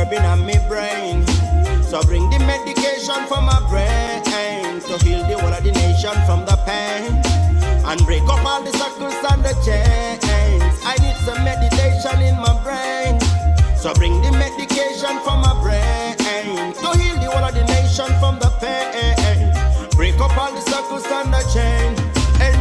herb in my brain. So bring the medication for my brain to heal the whole of the nation from the pain and break up all the circles and the chains. I need some meditation in my brain. So bring the medication for my brain to heal the whole of the nation from the pain. Break up all the circles and the chain. Hey,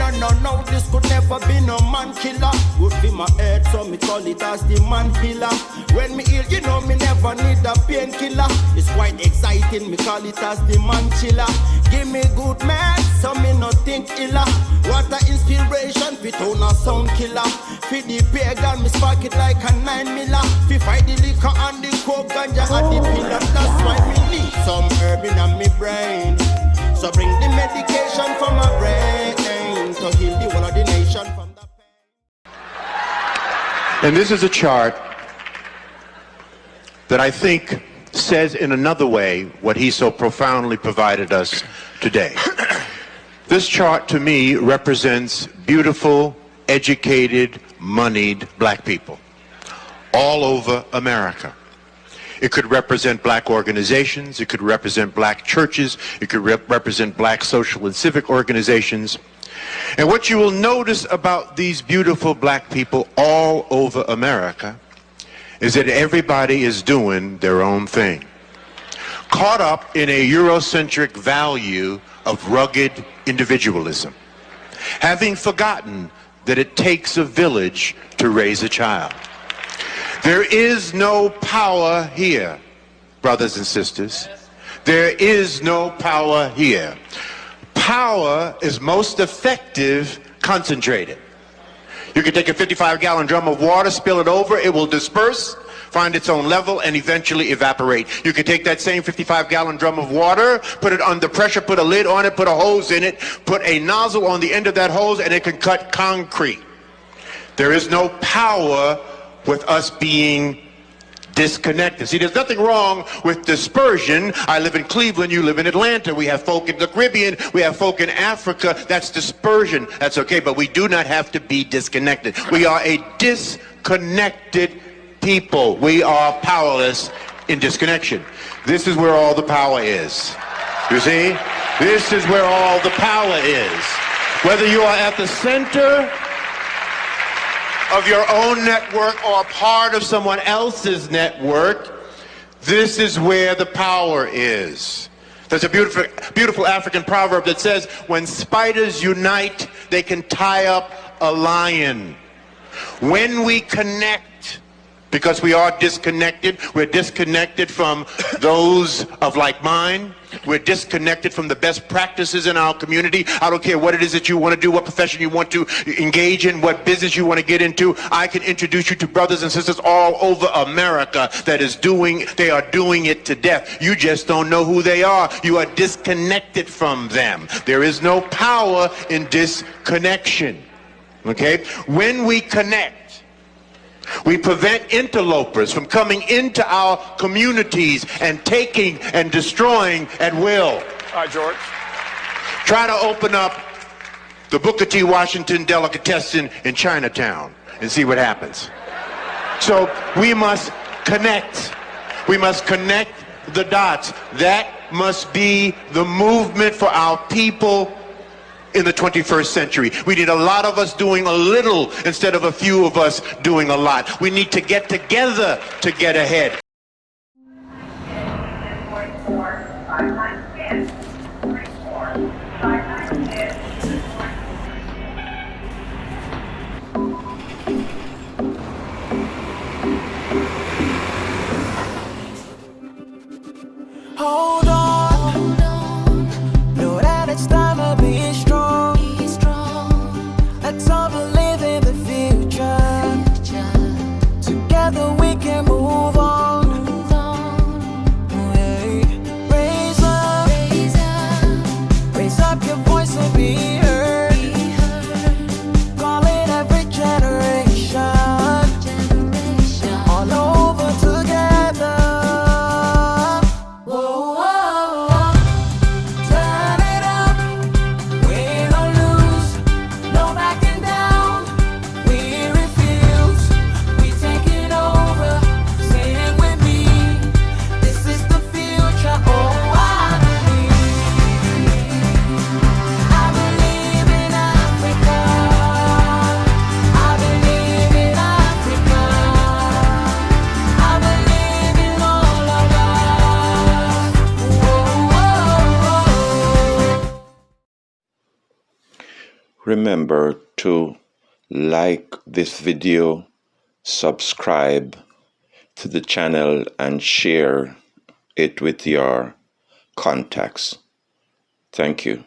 no, this could never be no man killer. Good for my head, so me call it as the man healer. When me ill, you know me never need a painkiller. It's quite exciting, me call it as the man chiller. Give me good man, so me not think iller. What a inspiration, fit on a sound killer. For the pagan, me spark it like a 9 miller. Fi fight the liquor and the coke, ganja and the pillar. That's why me need some herb in my brain. So bring the medication for my brain to heal the whole of the nation from the pain. And this is a chart that I think says in another way what he so profoundly provided us today. This chart to me represents beautiful, educated, moneyed black people all over America. It could represent black organizations, it could represent black churches, it could represent black social and civic organizations. And what you will notice about these beautiful black people all over America is that everybody is doing their own thing. Caught up in a Eurocentric value of rugged individualism, having forgotten that it takes a village to raise a child. There is no power here, brothers and sisters. There is no power here. Power is most effective concentrated. You can take a 55-gallon drum of water, spill it over, it will disperse, find its own level, and eventually evaporate. You can take that same 55-gallon drum of water, put it under pressure, put a lid on it, put a hose in it, put a nozzle on the end of that hose, and it can cut concrete. There is no power with us being disconnected. See, there's nothing wrong with dispersion. I live in Cleveland, you live in Atlanta. We have folk in the Caribbean, we have folk in Africa. That's dispersion. That's okay, but we do not have to be disconnected. We are a disconnected people. We are powerless in disconnection. This is where all the power is. You see? This is where all the power is. Whether you are at the center of your own network or part of someone else's network, this is where the power is. There's a beautiful African proverb that says, when spiders unite, they can tie up a lion. When we connect, because we are disconnected, we're disconnected from those of like mind. We're disconnected from the best practices in our community. I don't care what it is that you want to do, what profession you want to engage in, what business you want to get into. I can introduce you to brothers and sisters all over America that they are doing it to death. You just don't know who they are. You are disconnected from them. There is no power in disconnection. Okay? When we connect, we prevent interlopers from coming into our communities and taking and destroying at will. All right, George. Try to open up the Booker T. Washington delicatessen in Chinatown and see what happens. So we must connect. We must connect the dots. That must be the movement for our people in the 21st century. We need a lot of us doing a little instead of a few of us doing a lot. We need to get together to get ahead. Hold on, know that it's time to be strong. Let's all believe in the future. Together we can move on. Hey. Raise up your voice and be heard. Calling every generation, all over together. Whoa, whoa. Remember to like this video, subscribe to the channel, and share it with your contacts. Thank you.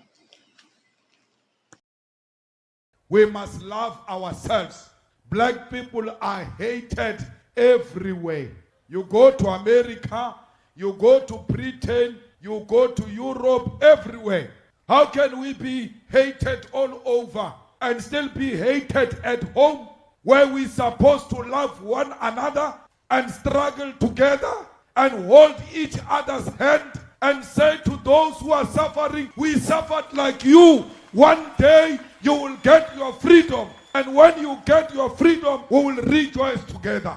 We must love ourselves. Black people are hated everywhere. You go to America, you go to Britain, you go to Europe, everywhere. How can we be hated all over and still be hated at home, where we're supposed to love one another and struggle together and hold each other's hand and say to those who are suffering, we suffered like you. One day you will get your freedom. And when you get your freedom, we will rejoice together.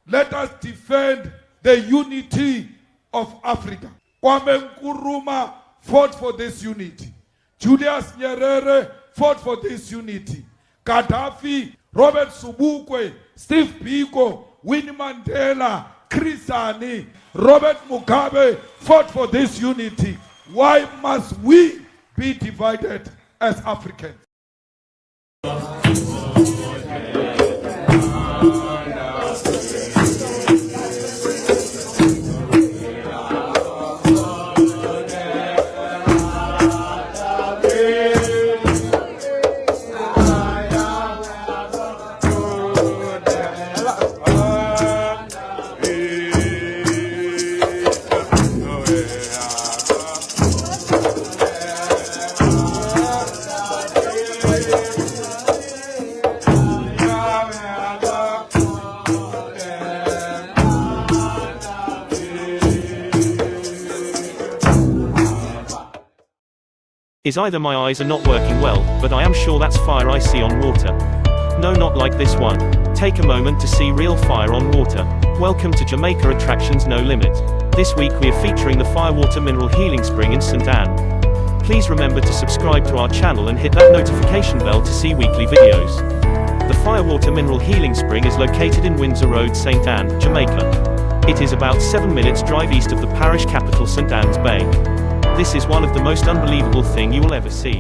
Let us defend the unity of Africa. Kwame Nkrumah fought for this unity. Julius Nyerere fought for this unity. Gaddafi, Robert Sobukwe, Steve Biko, Winnie Mandela, Chris Hani, Robert Mugabe fought for this unity. Why must we be divided as Africans? Is either my eyes are not working well, but I am sure that's fire I see on water. No, not like this one. Take a moment to see real fire on water. Welcome to Jamaica Attractions No Limit. This week we are featuring the Firewater Mineral Healing Spring in St. Anne. Please remember to subscribe to our channel and hit that notification bell to see weekly videos. The Firewater Mineral Healing Spring is located in Windsor Road, St. Anne, Jamaica. It is about 7 minutes drive east of the parish capital St. Anne's Bay. This is one of the most unbelievable thing you will ever see.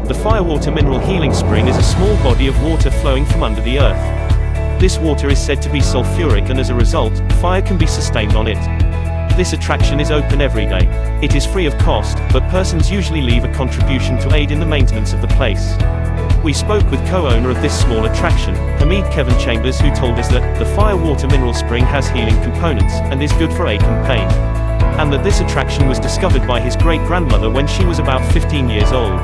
The Firewater Mineral Healing Spring is a small body of water flowing from under the earth. This water is said to be sulfuric, and as a result, fire can be sustained on it. This attraction is open every day. It is free of cost, but persons usually leave a contribution to aid in the maintenance of the place. We spoke with co-owner of this small attraction, Hamid Kevin Chambers, who told us that the Firewater Mineral Spring has healing components and is good for ache and pain. And that this attraction was discovered by his great-grandmother when she was about 15 years old.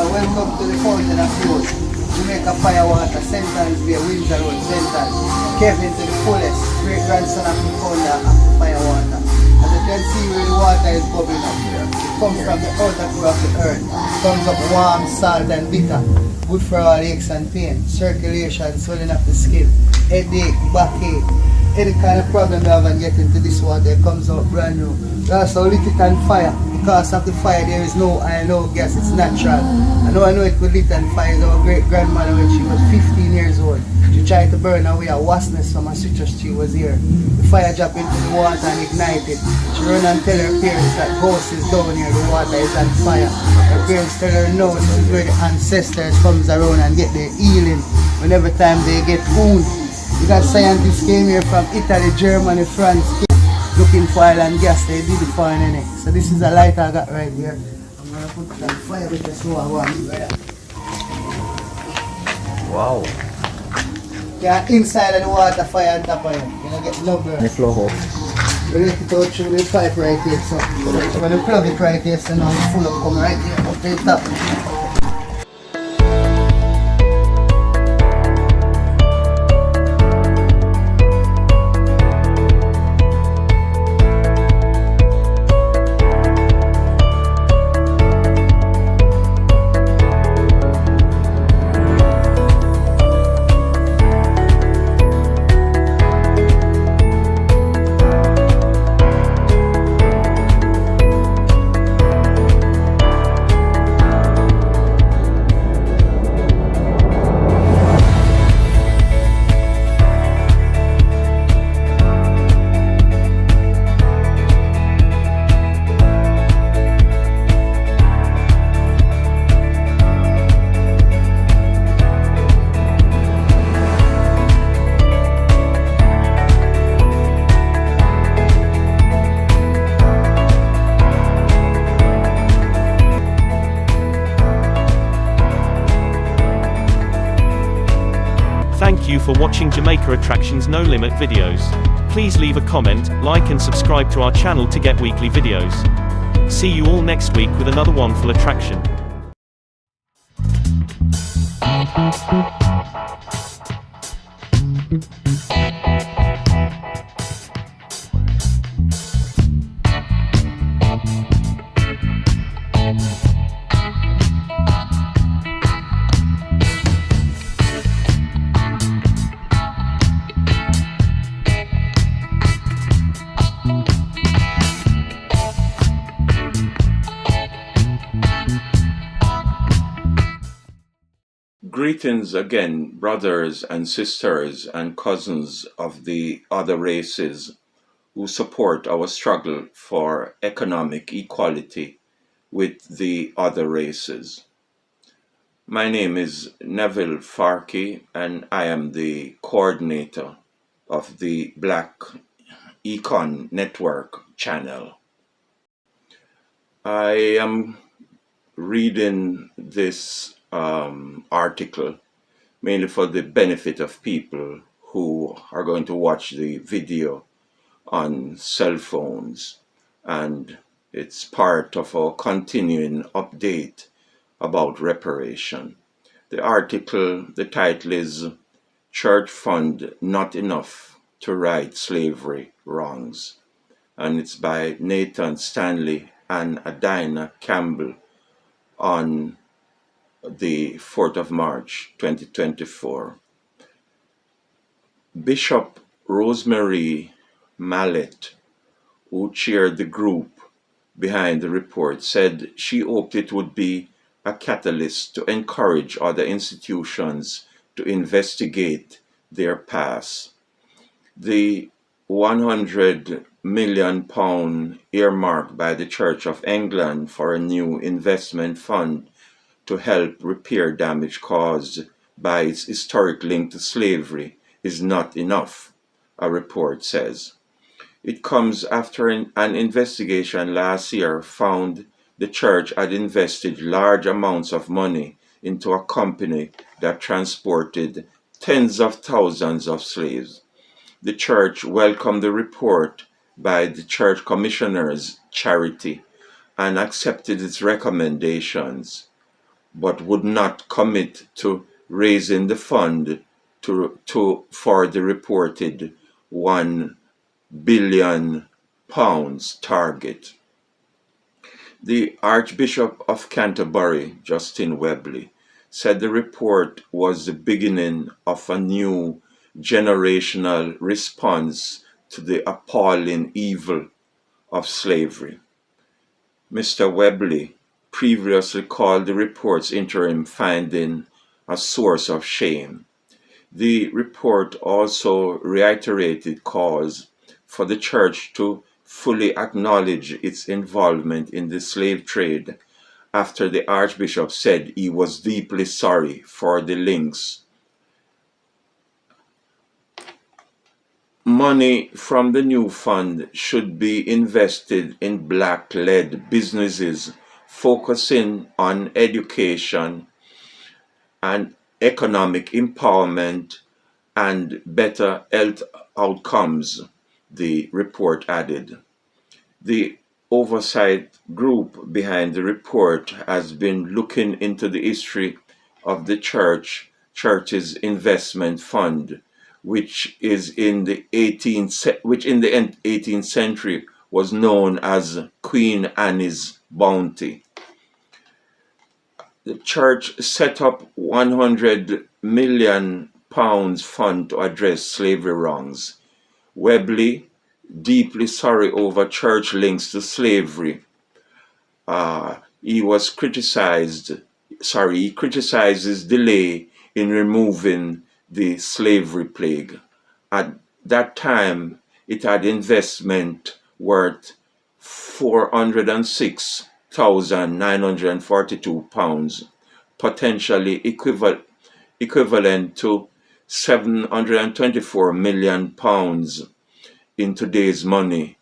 Welcome to the Fountain of Youth, Jamaica Firewater, St. Anne's Bay, Windsor Road, St. Anne. Kevin to the fullest, great-grandson of the founder of the Firewater. As you can see where the water is bubbling up here. It comes from the outer core of the earth. It comes up warm, salt and bitter. Good for all aches and pain, circulation, swelling of the skin, headache, backache. Any kind of problem you have and get into this water, it comes out brand new. We also lit it on fire. Because of the fire, there is no oil, no gas, it's natural. I know it could lit on fire. Our great-grandmother, when she was 15 years old, she tried to burn away a wasness from a citrus tree was here. The fire dropped into the water and ignited. She ran and tell her parents that ghost is down here, the water is on fire. Her parents tell her no, this is where the ancestors comes around and get their healing whenever time they get wound. You got scientists came here from Italy, Germany, France, looking for oil and gas. They did the fire in it. So this is a light I got right here. I'm gonna put it on fire with the slow one. Wow. Yeah, inside of the water, fire on top of it. You're gonna get number. The flow off. We let it out through the pipe right here. So when you plug it right here, so now it's full of come right here up to the top. Thank you for watching Jamaica Attractions No Limit videos. Please leave a comment, like and subscribe to our channel to get weekly videos. See you all next week with another wonderful attraction. Greetings again, brothers and sisters and cousins of the other races who support our struggle for economic equality with the other races. My name is Neville Farkey, and I am the coordinator of the Black Econ Network channel. I am reading this article mainly for the benefit of people who are going to watch the video on cell phones, and it's part of our continuing update about reparation. The article, the title is Church Fund Not Enough to Right Slavery Wrongs, and it's by Nathan Stanley and Adina Campbell on the 4th of March 2024. Bishop Rosemary Mallet, who chaired the group behind the report, said she hoped it would be a catalyst to encourage other institutions to investigate their past. The £100 million earmarked by the Church of England for a new investment fund to help repair damage caused by its historic link to slavery is not enough, a report says. It comes after an investigation last year found the church had invested large amounts of money into a company that transported tens of thousands of slaves. The church welcomed the report by the church commissioners' charity and accepted its recommendations, but would not commit to raising the fund for the reported £1 billion target. The Archbishop of Canterbury, Justin Webley, said the report was the beginning of a new generational response to the appalling evil of slavery. Mr. Webley previously called the report's interim finding a source of shame. The report also reiterated calls for the church to fully acknowledge its involvement in the slave trade after the Archbishop said he was deeply sorry for the links. Money from the new fund should be invested in Black-led businesses focusing on education and economic empowerment and better health outcomes, the report added. The oversight group behind the report has been looking into the history of the church's investment fund, which in the 18th century was known as Queen Anne's Bounty. The church set up £100 million fund to address slavery wrongs. Webley, deeply sorry over church links to slavery, he criticizes delay in removing the slavery plague. At that time, it had investment worth £406,942, potentially equivalent to £724 million in today's money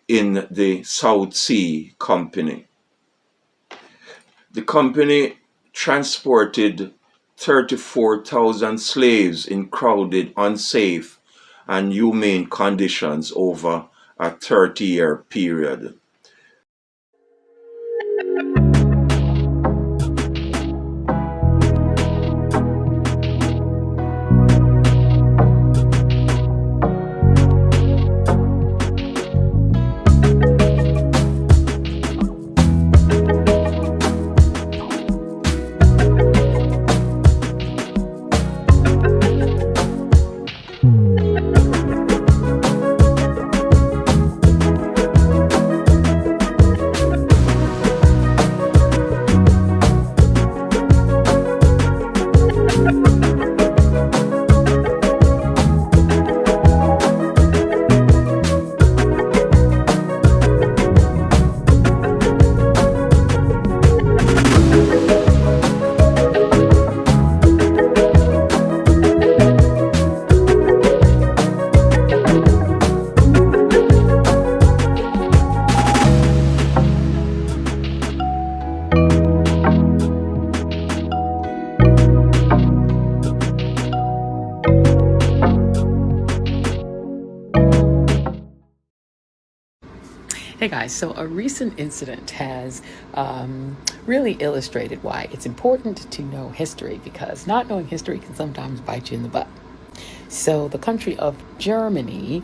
in the South Sea Company. The company transported 34,000 slaves in crowded, unsafe, and humane conditions over a 30-year period. Hey guys, so a recent incident has really illustrated why it's important to know history, because not knowing history can sometimes bite you in the butt. So the country of Germany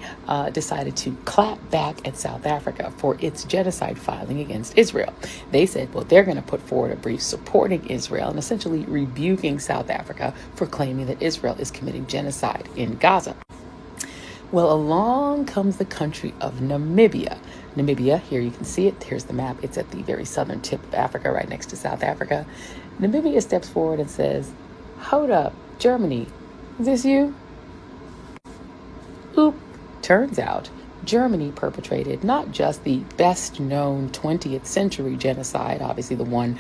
decided to clap back at South Africa for its genocide filing against Israel. They said, well, they're going to put forward a brief supporting Israel and essentially rebuking South Africa for claiming that Israel is committing genocide in Gaza. Well, along comes the country of Namibia. Namibia, here you can see it. Here's the map. It's at the very southern tip of Africa, right next to South Africa. Namibia steps forward and says, hold up, Germany, is this you? Oop. Turns out Germany perpetrated not just the best known 20th century genocide, obviously the one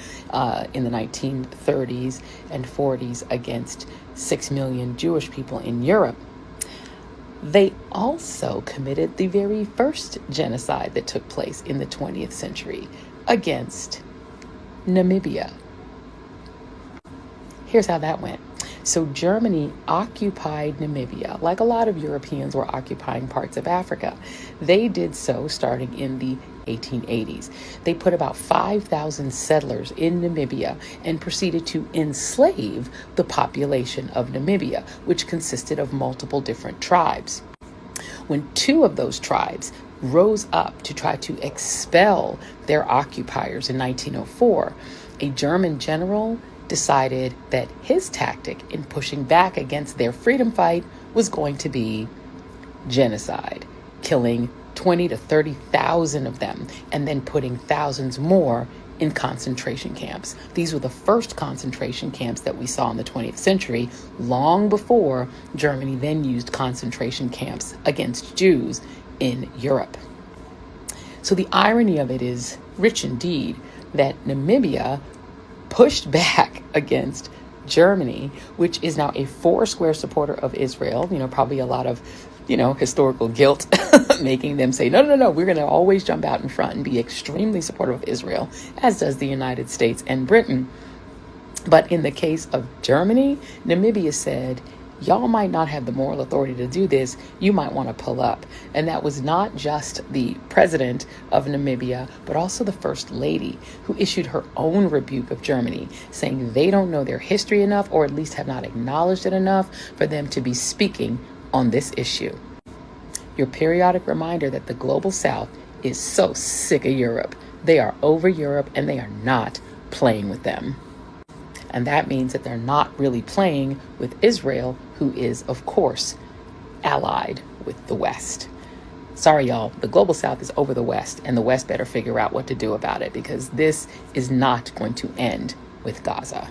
in the 1930s and 40s against 6 million Jewish people in Europe. They also committed the very first genocide that took place in the 20th century against Namibia. Here's how that went. So Germany occupied Namibia, like a lot of Europeans were occupying parts of Africa. They did so starting in the 1880s. They put about 5,000 settlers in Namibia and proceeded to enslave the population of Namibia, which consisted of multiple different tribes. When two of those tribes rose up to try to expel their occupiers in 1904, a German general decided that his tactic in pushing back against their freedom fight was going to be genocide, killing 20 to 30,000 of them, and then putting thousands more in concentration camps. These were the first concentration camps that we saw in the 20th century, long before Germany then used concentration camps against Jews in Europe. So the irony of it is rich indeed that Namibia pushed back against Germany, which is now a foursquare supporter of Israel, probably a lot of historical guilt making them say, no, we're going to always jump out in front and be extremely supportive of Israel, as does the United States and Britain. But in the case of Germany, Namibia said, y'all might not have the moral authority to do this. You might want to pull up. And that was not just the president of Namibia, but also the first lady, who issued her own rebuke of Germany, saying they don't know their history enough, or at least have not acknowledged it enough for them to be speaking on this issue. Your periodic reminder that the global South is so sick of Europe. They are over Europe and they are not playing with them. And that means that they're not really playing with Israel, who is, of course, allied with the West. Sorry, y'all, the global South is over the West, and the West better figure out what to do about it, because this is not going to end with Gaza.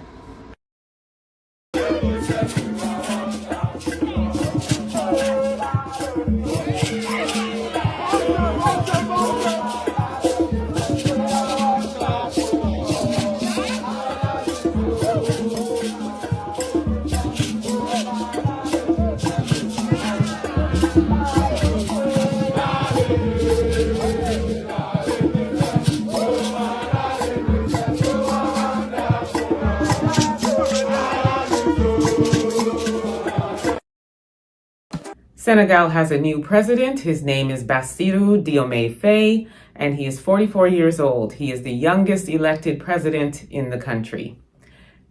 Senegal has a new president. His name is Bassirou Diomaye Faye, and he is 44 years old. He is the youngest elected president in the country.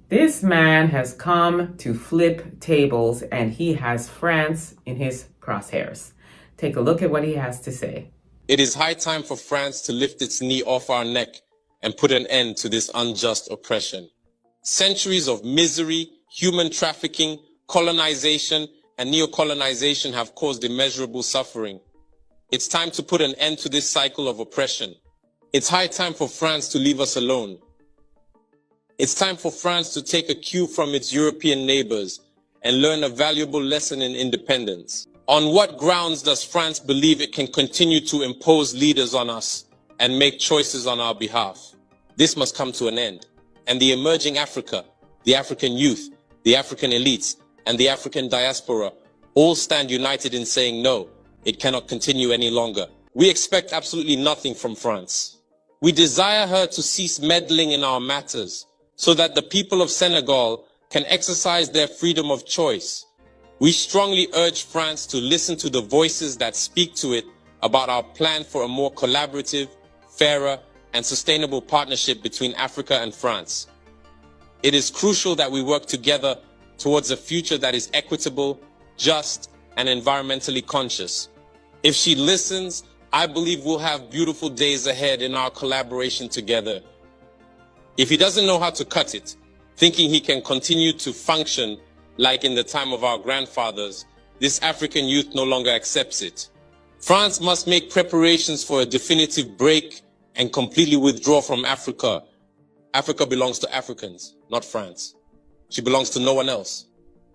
This man has come to flip tables, and he has France in his crosshairs. Take a look at what he has to say. It is high time for France to lift its knee off our neck and put an end to this unjust oppression. Centuries of misery, human trafficking, colonization, and neocolonization have caused immeasurable suffering. It's time to put an end to this cycle of oppression. It's high time for France to leave us alone. It's time for France to take a cue from its European neighbors and learn a valuable lesson in independence. On what grounds does France believe it can continue to impose leaders on us and make choices on our behalf? This must come to an end. And the emerging Africa, the African youth, the African elites, and the African diaspora all stand united in saying no, it cannot continue any longer. We expect absolutely nothing from France. We desire her to cease meddling in our matters so that the people of Senegal can exercise their freedom of choice. We strongly urge France to listen to the voices that speak to it about our plan for a more collaborative, fairer, and sustainable partnership between Africa and France. It is crucial that we work together towards a future that is equitable, just, and environmentally conscious. If she listens, I believe we'll have beautiful days ahead in our collaboration together. If he doesn't know how to cut it, thinking he can continue to function like in the time of our grandfathers, this African youth no longer accepts it. France must make preparations for a definitive break and completely withdraw from Africa. Africa belongs to Africans, not France. She belongs to no one else,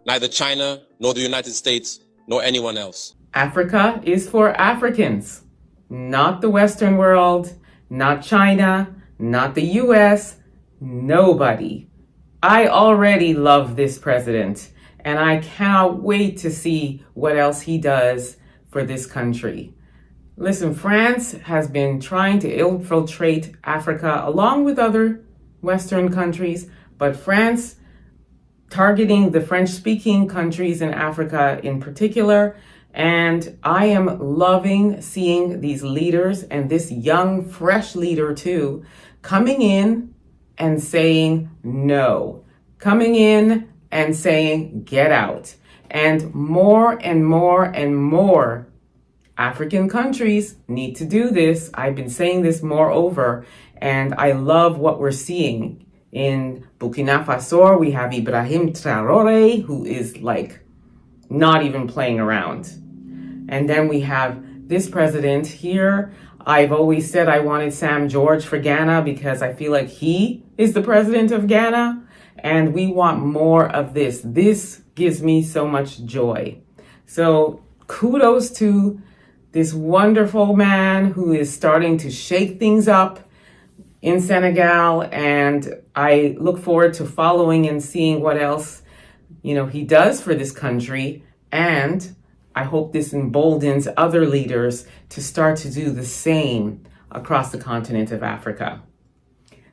neither China, nor the United States, nor anyone else. Africa is for Africans, not the Western world, not China, not the US, nobody. I already love this president, and I cannot wait to see what else he does for this country. Listen, France has been trying to infiltrate Africa along with other Western countries, but France targeting the French-speaking countries in Africa in particular. And I am loving seeing these leaders and this young, fresh leader too, coming in and saying no, coming in and saying get out. And more African countries need to do this. I've been saying this moreover, and I love what we're seeing. In Burkina Faso, we have Ibrahim Traoré, who is like not even playing around. And then we have this president here. I've always said I wanted Sam George for Ghana because I feel like he is the president of Ghana, and we want more of this. This gives me so much joy. So kudos to this wonderful man who is starting to shake things up in Senegal, and I look forward to following and seeing what else, he does for this country. And I hope this emboldens other leaders to start to do the same across the continent of Africa.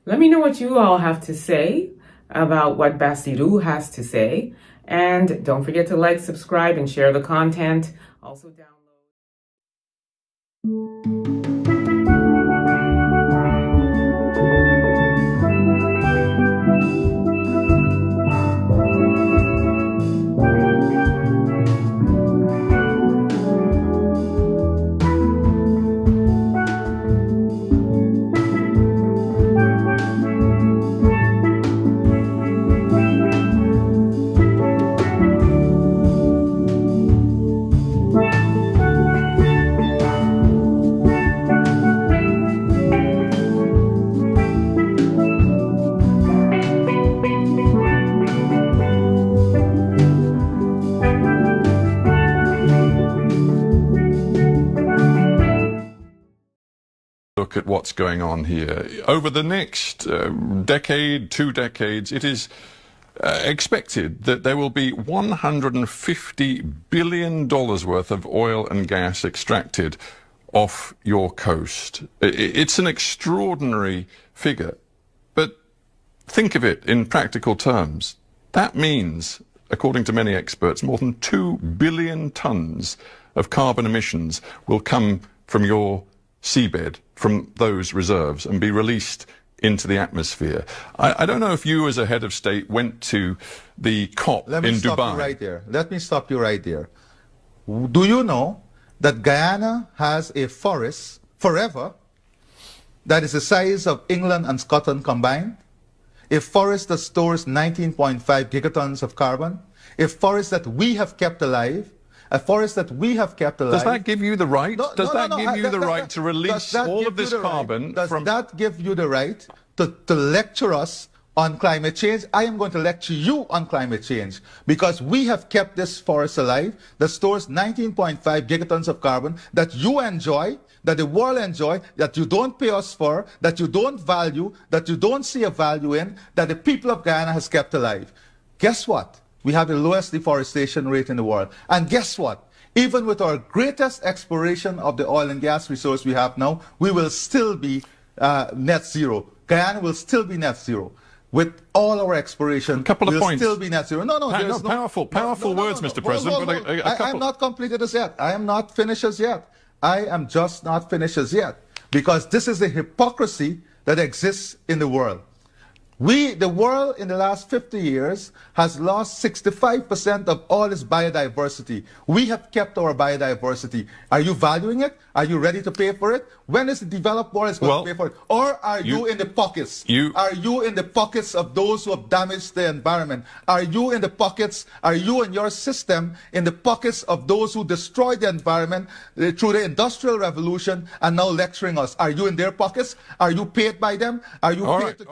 Let me know what you all have to say about what Bassirou has to say. And don't forget to like, subscribe, and share the content. Also download. Look at what's going on here. Over the next decade, 2 decades, it is expected that there will be $150 billion worth of oil and gas extracted off your coast. It's an extraordinary figure, but think of it in practical terms. That means according to many experts, more than 2 billion tons of carbon emissions will come from your seabed, from those reserves, and be released into the atmosphere. I don't know if you, as a head of state, went to the COP in Dubai. Let me stop you right there. Let me stop you right there. Do you know that Guyana has a forest forever that is the size of England and Scotland combined? A forest that stores 19.5 gigatons of carbon, a forest that we have kept alive, a forest that we have kept alive. Does that give you the right? Does that give you the right to release all of this carbon? Does that give you the right to lecture us on climate change? I am going to lecture you on climate change because we have kept this forest alive that stores 19.5 gigatons of carbon that you enjoy, that the world enjoy, that you don't pay us for, that you don't value, that you don't see a value in, that the people of Guyana has kept alive. Guess what? We have the lowest deforestation rate in the world. And guess what? Even with our greatest exploration of the oil and gas resource we have now, we will still be net zero. Guyana will still be net zero. With all our exploration, we'll still be net zero. Powerful words, Mr. President. But I am not completed as yet. I am not finished as yet. I am just not finished as yet. Because this is the hypocrisy that exists in the world. The world in the last 50 years has lost 65% of all its biodiversity. We have kept our biodiversity. Are you valuing it? Are you ready to pay for it? When is the developed world going to pay for it? Or are you in the pockets? Are you in the pockets of those who have damaged the environment? Are you in the pockets? Are you and your system in the pockets of those who destroyed the environment through the Industrial Revolution and now lecturing us? Are you in their pockets? Are you paid by them? Are you paid to...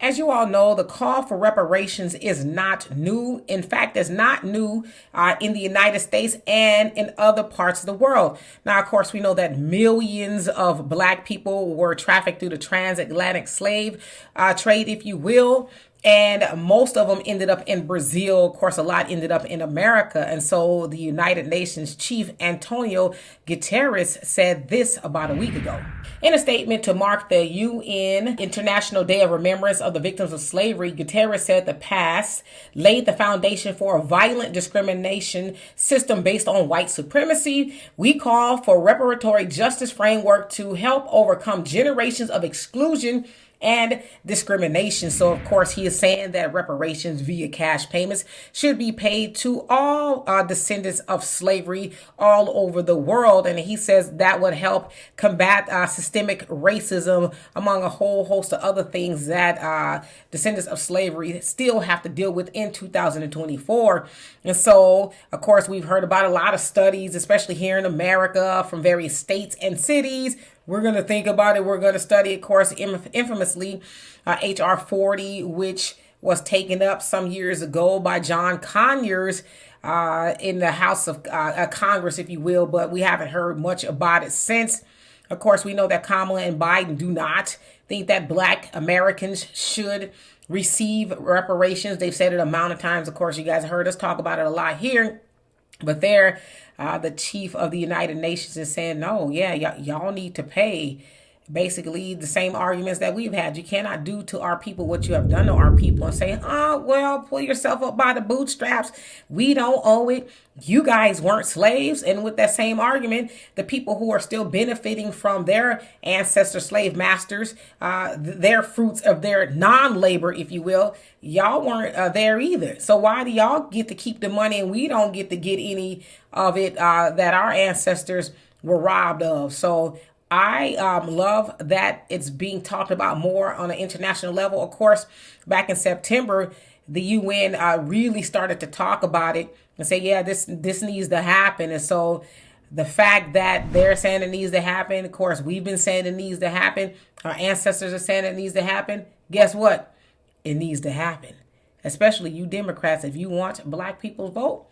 As you all know, the call for reparations is not new. In fact, it's not new in the United States and in other parts of the world. Now, of course, we know that millions of Black people were trafficked through the transatlantic slave trade, if you will. And most of them ended up in Brazil. Of course, a lot ended up in America. And so the United Nations chief Antonio Guiterez said this about a week ago. In a statement to mark the UN International Day of Remembrance of the Victims of Slavery, Guiterez said the past laid the foundation for a violent discrimination system based on white supremacy. We call for reparatory justice framework to help overcome generations of exclusion and discrimination. So, of course, he is saying that reparations via cash payments should be paid to all descendants of slavery all over the world. And he says that would help combat systemic racism, among a whole host of other things that descendants of slavery still have to deal with in 2024. And so, of course, we've heard about a lot of studies, especially here in America, from various states and cities. We're going to think about it. We're going to study, of course, infamously, H.R. 40, which was taken up some years ago by John Conyers in the House of Congress, if you will, but we haven't heard much about it since. Of course, we know that Kamala and Biden do not think that Black Americans should receive reparations. They've said it a amount of times. Of course, you guys heard us talk about it a lot here. But the chief of the United Nations is saying, no, yeah, y'all need to pay basically the same arguments that we've had. You cannot do to our people what you have done to our people and say, oh, well, pull yourself up by the bootstraps. We don't owe it. You guys weren't slaves. And with that same argument, the people who are still benefiting from their ancestor slave masters, their fruits of their non-labor, if you will, y'all weren't there either. So why do y'all get to keep the money and we don't get to get any of it that our ancestors were robbed of? So I love that it's being talked about more on an international level. Of course, back in September, the UN really started to talk about it and say, yeah, this needs to happen. And so the fact that they're saying it needs to happen, of course, we've been saying it needs to happen. Our ancestors are saying it needs to happen. Guess what? It needs to happen. Especially you Democrats, if you want black people's vote,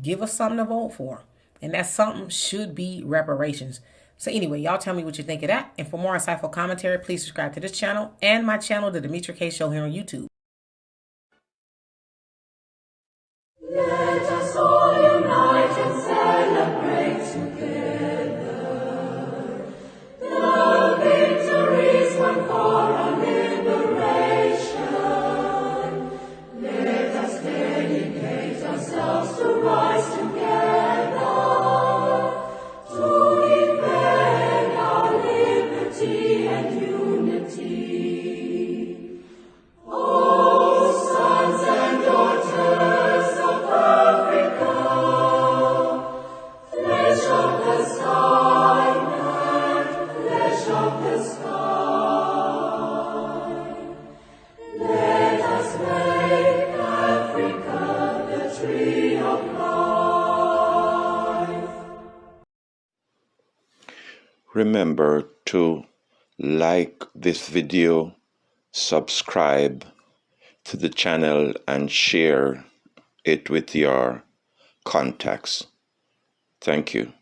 give us something to vote for. And that something should be reparations. So anyway, y'all tell me what you think of that. And for more insightful commentary, please subscribe to this channel and my channel, The Demetria K Show, here on YouTube. Let us all unite and celebrate together the victories won for our liberation. Let us dedicate ourselves to rise together to defend our liberty and unity. Oh, sons and daughters of Africa, flesh of the sky and flesh of the sky, let us make Africa the tree of life. Remember to like this video, subscribe to the channel, and share it with your contacts. Thank you.